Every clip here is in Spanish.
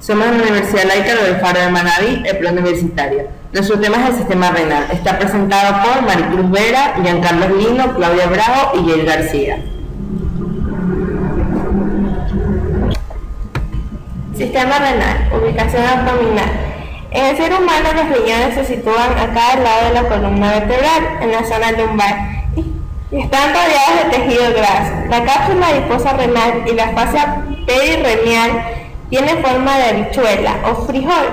Somos de la Universidad Laica del Faro de Manabí, el plan universitario. Nuestro tema es el sistema renal. Está presentado por Maricruz Vera, Giancarlos Lino, Claudia Bravo y Yael García. Sistema renal, ubicación abdominal. En el ser humano los riñones se sitúan a cada lado de la columna vertebral, en la zona lumbar, y están rodeados de tejido graso. La cápsula adiposa renal y la fascia perirrenal tienen forma de habichuela o frijol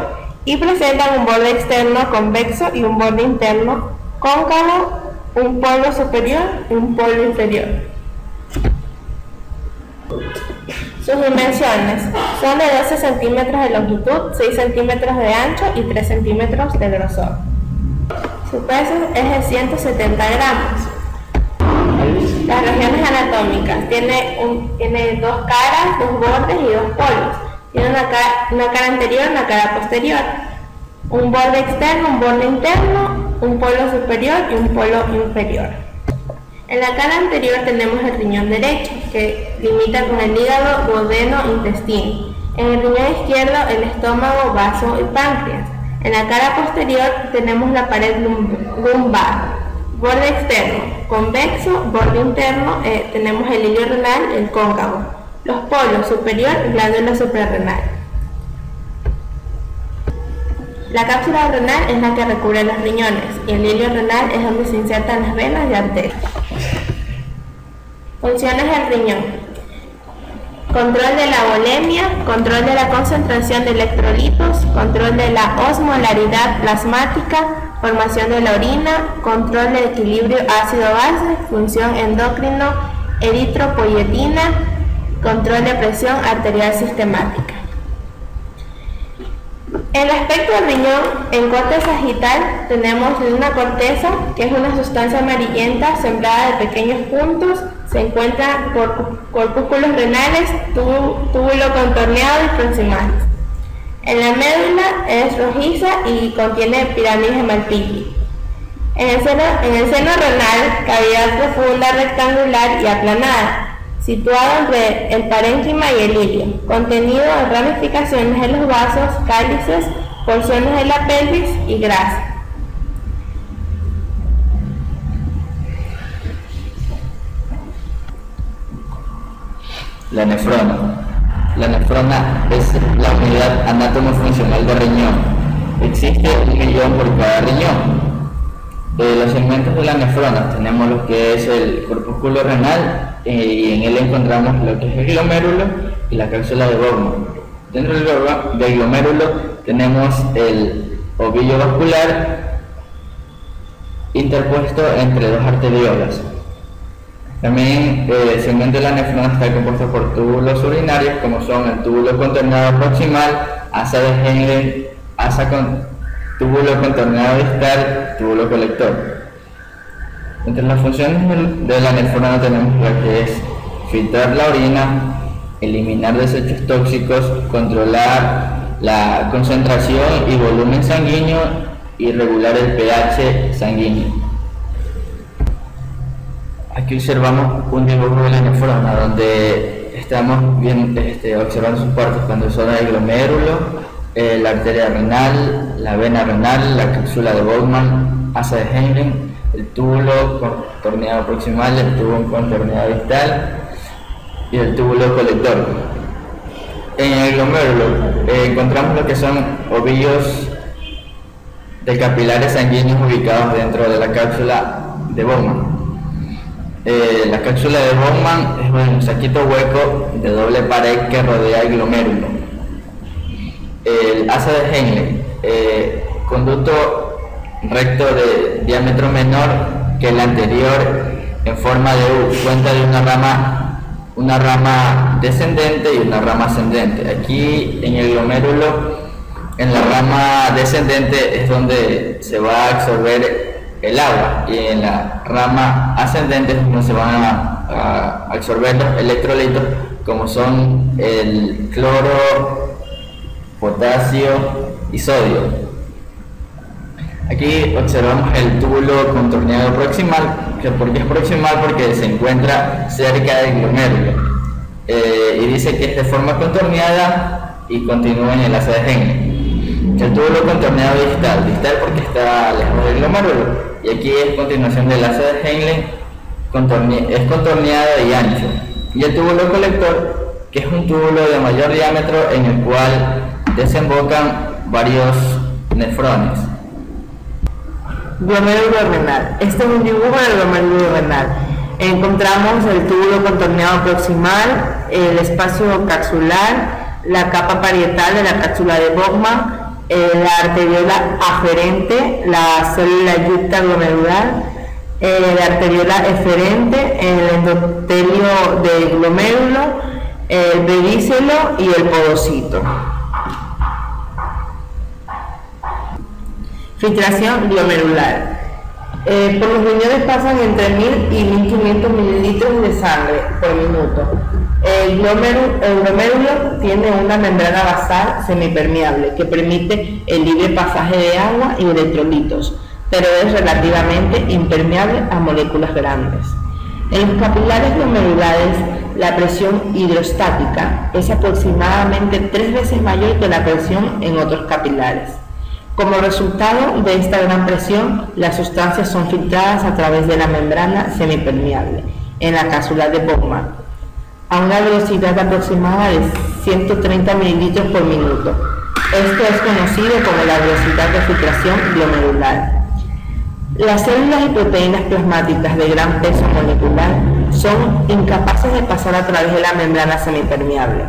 y presentan un borde externo convexo y un borde interno cóncavo, un polo superior y un polo inferior. Sus dimensiones son de 12 centímetros de longitud, 6 centímetros de ancho y 3 centímetros de grosor. Su peso es de 170 gramos. Las regiones anatómicas tiene dos caras, dos bordes y dos polos. Tiene una cara anterior y una cara posterior. Un borde externo, un borde interno, un polo superior y un polo inferior. En la cara anterior tenemos el riñón derecho, que limita con el hígado, duodeno, intestino. En el riñón izquierdo, el estómago, vaso y páncreas. En la cara posterior tenemos la pared lumbar. Borde externo, convexo, borde interno, tenemos el hilio renal, el cóncavo. Los polos, superior, glándula suprarrenal. La cápsula renal es la que recubre los riñones y el hilio renal es donde se insertan las venas y arterias. Funciones del riñón: control de la volemia, control de la concentración de electrolitos, control de la osmolaridad plasmática, formación de la orina, control del equilibrio ácido-base, función endocrino, eritropoyetina, control de presión arterial sistemática. En el aspecto del riñón, en corte sagital tenemos una corteza, que es una sustancia amarillenta sembrada de pequeños puntos. Se encuentra por corpúsculos renales, túbulo contorneado y proximales. En la médula es rojiza y contiene pirámides de Malpighi. En el seno renal, cavidad profunda rectangular y aplanada, situado entre el parénquima y el ilio, contenido en ramificaciones de los vasos, cálices, porciones de la pelvis y grasa. La nefrona. La nefrona es la unidad anátomo-funcional del riñón. Existe 1 millón por cada riñón. Los segmentos de la nefrona tenemos lo que es el corpúsculo renal y en él encontramos lo que es el glomérulo y la cápsula de Bowman. Dentro del glomérulo tenemos el ovillo vascular interpuesto entre dos arteriolas. También el segmento de la nefrona está compuesto por túbulos urinarios, como son el túbulo contorneado proximal, asa de Henle, túbulo contorneado distal, túbulo colector. Entre las funciones de la nefrona tenemos lo que es filtrar la orina, eliminar desechos tóxicos, controlar la concentración y volumen sanguíneo y regular el pH sanguíneo. Aquí observamos un dibujo de la nefrona donde estamos observando sus partes cuando son el glomérulo, la arteria renal, la vena renal, la cápsula de Bowman, asa de Henle, el túbulo contorneado proximal, el túbulo contorneado distal y el túbulo colector. En el glomérulo encontramos lo que son ovillos de capilares sanguíneos ubicados dentro de la cápsula de Bowman. La cápsula de Bowman es un saquito hueco de doble pared que rodea el glomérulo. El asa de Henle, conducto recto de diámetro menor que el anterior en forma de U, cuenta de una rama descendente y una rama ascendente. Aquí en el glomérulo, en la rama descendente es donde se va a absorber el agua y en la rama ascendente es donde se van a absorber los electrolitos, como son el cloro, potasio y sodio. Aquí observamos el túbulo contorneado proximal. ¿Por qué es proximal? Porque se encuentra cerca del glomérulo. Y dice que es de forma contorneada y continúa en el asa de Henle. El túbulo contorneado distal porque está lejos del glomérulo, y aquí es continuación del asa de Henle, es contorneado y ancho. Y el túbulo colector, que es un túbulo de mayor diámetro en el cual desembocan varios nefrones. Glomérulo renal. Este es un dibujo del glomérulo renal. Encontramos el túbulo contorneado proximal, el espacio capsular, la capa parietal de la cápsula de Bowman, la arteriola aferente, la célula yucta glomerular, la arteriola eferente, el endotelio del glomérulo, el pedicelo y el podocito. Filtración glomerular. Por los riñones pasan entre 1000 y 1500 mililitros de sangre por minuto. El glomérulo tiene una membrana basal semipermeable que permite el libre pasaje de agua y electrolitos, pero es relativamente impermeable a moléculas grandes. En los capilares glomerulares, la presión hidrostática es aproximadamente 3 veces mayor que la presión en otros capilares. Como resultado de esta gran presión, las sustancias son filtradas a través de la membrana semipermeable en la cápsula de Bowman a una velocidad aproximada de 130 mililitros por minuto. Esto es conocido como la velocidad de filtración glomerular. Las células y proteínas plasmáticas de gran peso molecular son incapaces de pasar a través de la membrana semipermeable.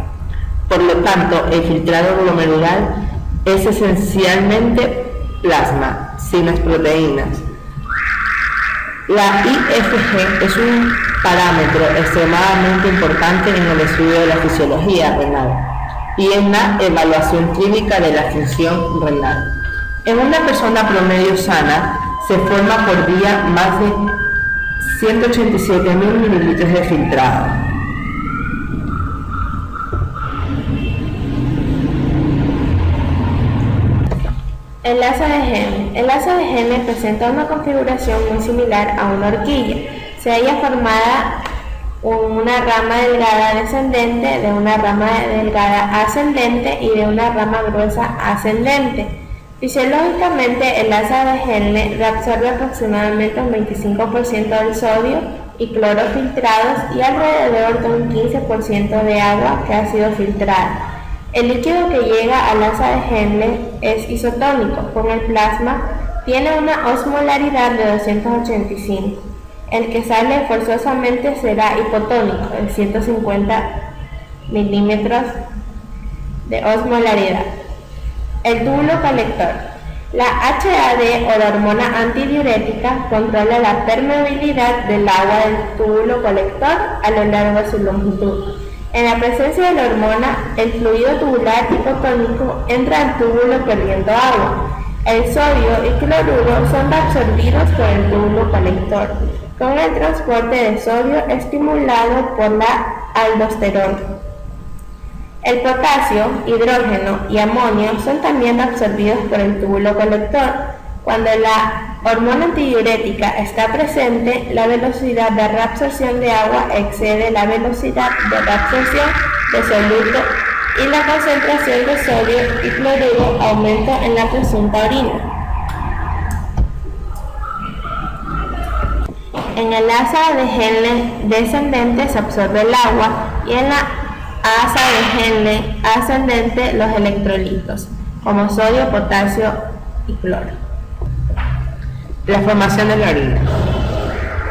Por lo tanto, el filtrado glomerular es esencialmente plasma, sin las proteínas. La IFG es un parámetro extremadamente importante en el estudio de la fisiología renal y en la evaluación clínica de la función renal. En una persona promedio sana se forma por día más de 187.000 mililitros de filtrado. El asa de Henle. El asa de Henle presenta una configuración muy similar a una horquilla. Se halla formada una rama delgada descendente, de una rama delgada ascendente y de una rama gruesa ascendente. Fisiológicamente, el asa de Henle reabsorbe aproximadamente un 25% del sodio y cloro filtrados y alrededor de un 15% de agua que ha sido filtrada. El líquido que llega al asa de Henle es isotónico, con el plasma tiene una osmolaridad de 285. El que sale forzosamente será hipotónico, de 150 milímetros de osmolaridad. El túbulo colector. La HAD o la hormona antidiurética controla la permeabilidad del agua del túbulo colector a lo largo de su longitud. En la presencia de la hormona, el fluido tubular hipotónico entra al túbulo perdiendo agua. El sodio y cloruro son absorbidos por el túbulo colector, con el transporte de sodio estimulado por la aldosterona. El potasio, hidrógeno y amonio son también absorbidos por el túbulo colector. Cuando la hormona antidiurética está presente, la velocidad de reabsorción de agua excede la velocidad de reabsorción de soluto y la concentración de sodio y cloruro aumenta en la presunta orina. En el asa de Henle descendente se absorbe el agua y en la asa de Henle ascendente los electrolitos, como sodio, potasio y cloro. La formación de la orina.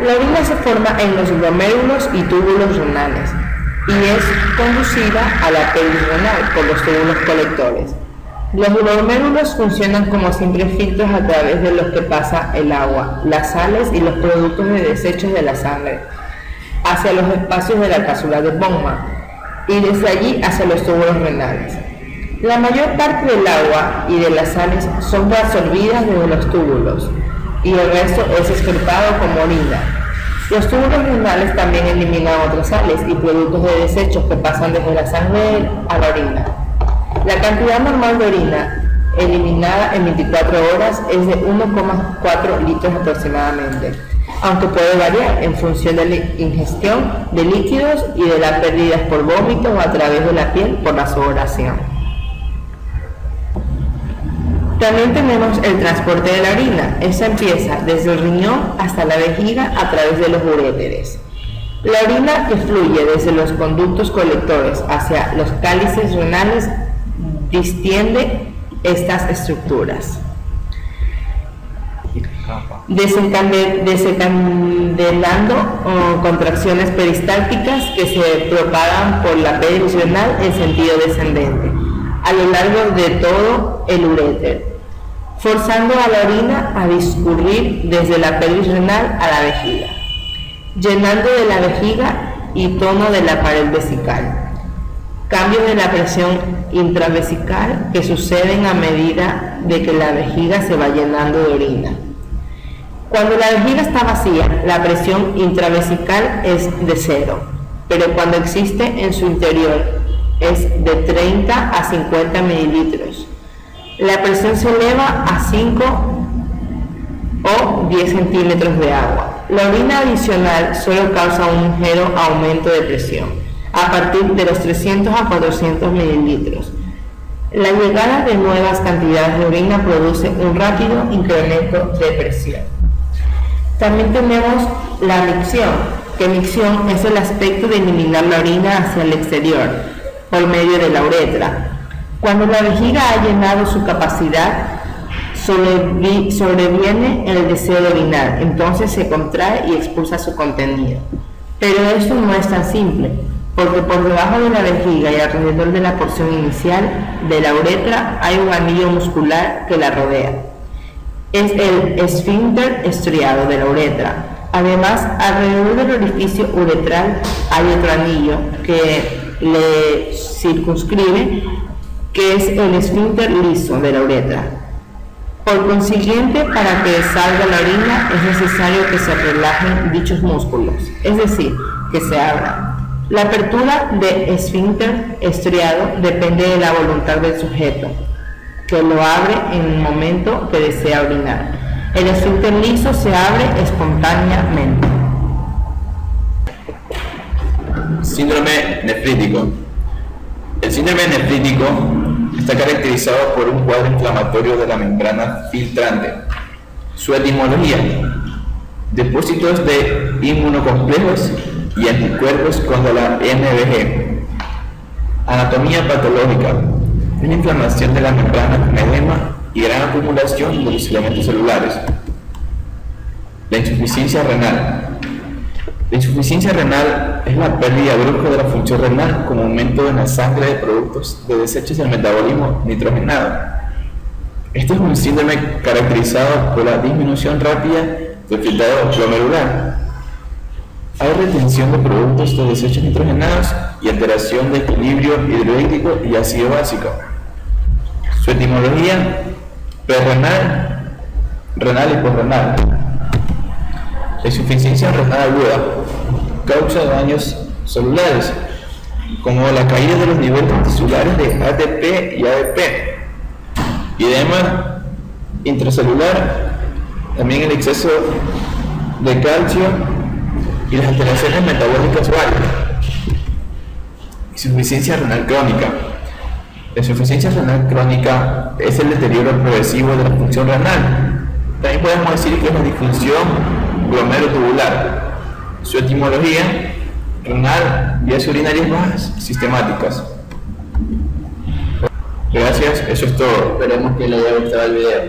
La orina se forma en los glomérulos y túbulos renales y es conducida a la pelvis renal por los túbulos colectores. Los glomérulos funcionan como simples filtros a través de los que pasa el agua, las sales y los productos de desechos de la sangre hacia los espacios de la cápsula de Bowman y desde allí hacia los túbulos renales. La mayor parte del agua y de las sales son reabsorbidas desde los túbulos y el resto es excretado como orina. Los túbulos renales también eliminan otras sales y productos de desechos que pasan desde la sangre a la orina. La cantidad normal de orina eliminada en 24 horas es de 1,4 litros aproximadamente, aunque puede variar en función de la ingestión de líquidos y de las pérdidas por vómito o a través de la piel por la sudoración. También tenemos el transporte de la orina. Esta empieza desde el riñón hasta la vejiga a través de los uréteres. La orina que fluye desde los conductos colectores hacia los cálices renales distiende estas estructuras, desencadenando contracciones peristálticas que se propagan por la pelvis renal en sentido descendente a lo largo de todo el uréter, forzando a la orina a discurrir desde la pelvis renal a la vejiga, llenando de la vejiga y tono de la pared vesical. Cambios de la presión intravesical que suceden a medida de que la vejiga se va llenando de orina. Cuando la vejiga está vacía, la presión intravesical es de 0, pero cuando existe en su interior es de 30 a 50 mililitros. La presión se eleva a 5 o 10 centímetros de agua. La orina adicional solo causa un ligero aumento de presión a partir de los 300 a 400 mililitros. La llegada de nuevas cantidades de orina produce un rápido incremento de presión. También tenemos la micción, que micción es el aspecto de eliminar la orina hacia el exterior por medio de la uretra. Cuando la vejiga ha llenado su capacidad, sobreviene el deseo de orinar, entonces se contrae y expulsa su contenido. Pero esto no es tan simple, porque por debajo de la vejiga y alrededor de la porción inicial de la uretra hay un anillo muscular que la rodea. Es el esfínter estriado de la uretra. Además, alrededor del orificio uretral hay otro anillo que le circunscribe, que es el esfínter liso de la uretra. Por consiguiente, para que salga la orina es necesario que se relajen dichos músculos, es decir, que se abran. La apertura de esfínter estriado depende de la voluntad del sujeto, que lo abre en el momento que desea orinar. El esfínter liso se abre espontáneamente. Síndrome nefrítico. El síndrome nefrítico está caracterizado por un cuadro inflamatorio de la membrana filtrante. Su etimología: depósitos de inmunocomplejos y anticuerpos contra la NBG. Anatomía patológica: una inflamación de la membrana con edema y gran acumulación de los elementos celulares. La insuficiencia renal. La insuficiencia renal es la pérdida brusca de la función renal con aumento en la sangre de productos de desechos del metabolismo nitrogenado. Este es un síndrome caracterizado por la disminución rápida del filtrado glomerular. Hay retención de productos de desechos nitrogenados y alteración de equilibrio hidrohídrico y ácido básico. Su etimología: prerrenal, renal y posrenal. La insuficiencia renal aguda causa daños celulares, como la caída de los niveles tisulares de ATP y ADP, edema intracelular, también el exceso de calcio y las alteraciones metabólicas varias. Insuficiencia renal crónica. La insuficiencia renal crónica es el deterioro progresivo de la función renal. También podemos decir que es una disfunción glomerulotubular. Su etimología: renal, vías urinarias bajas sistemáticas. Gracias, eso es todo. Esperemos que les haya gustado el video.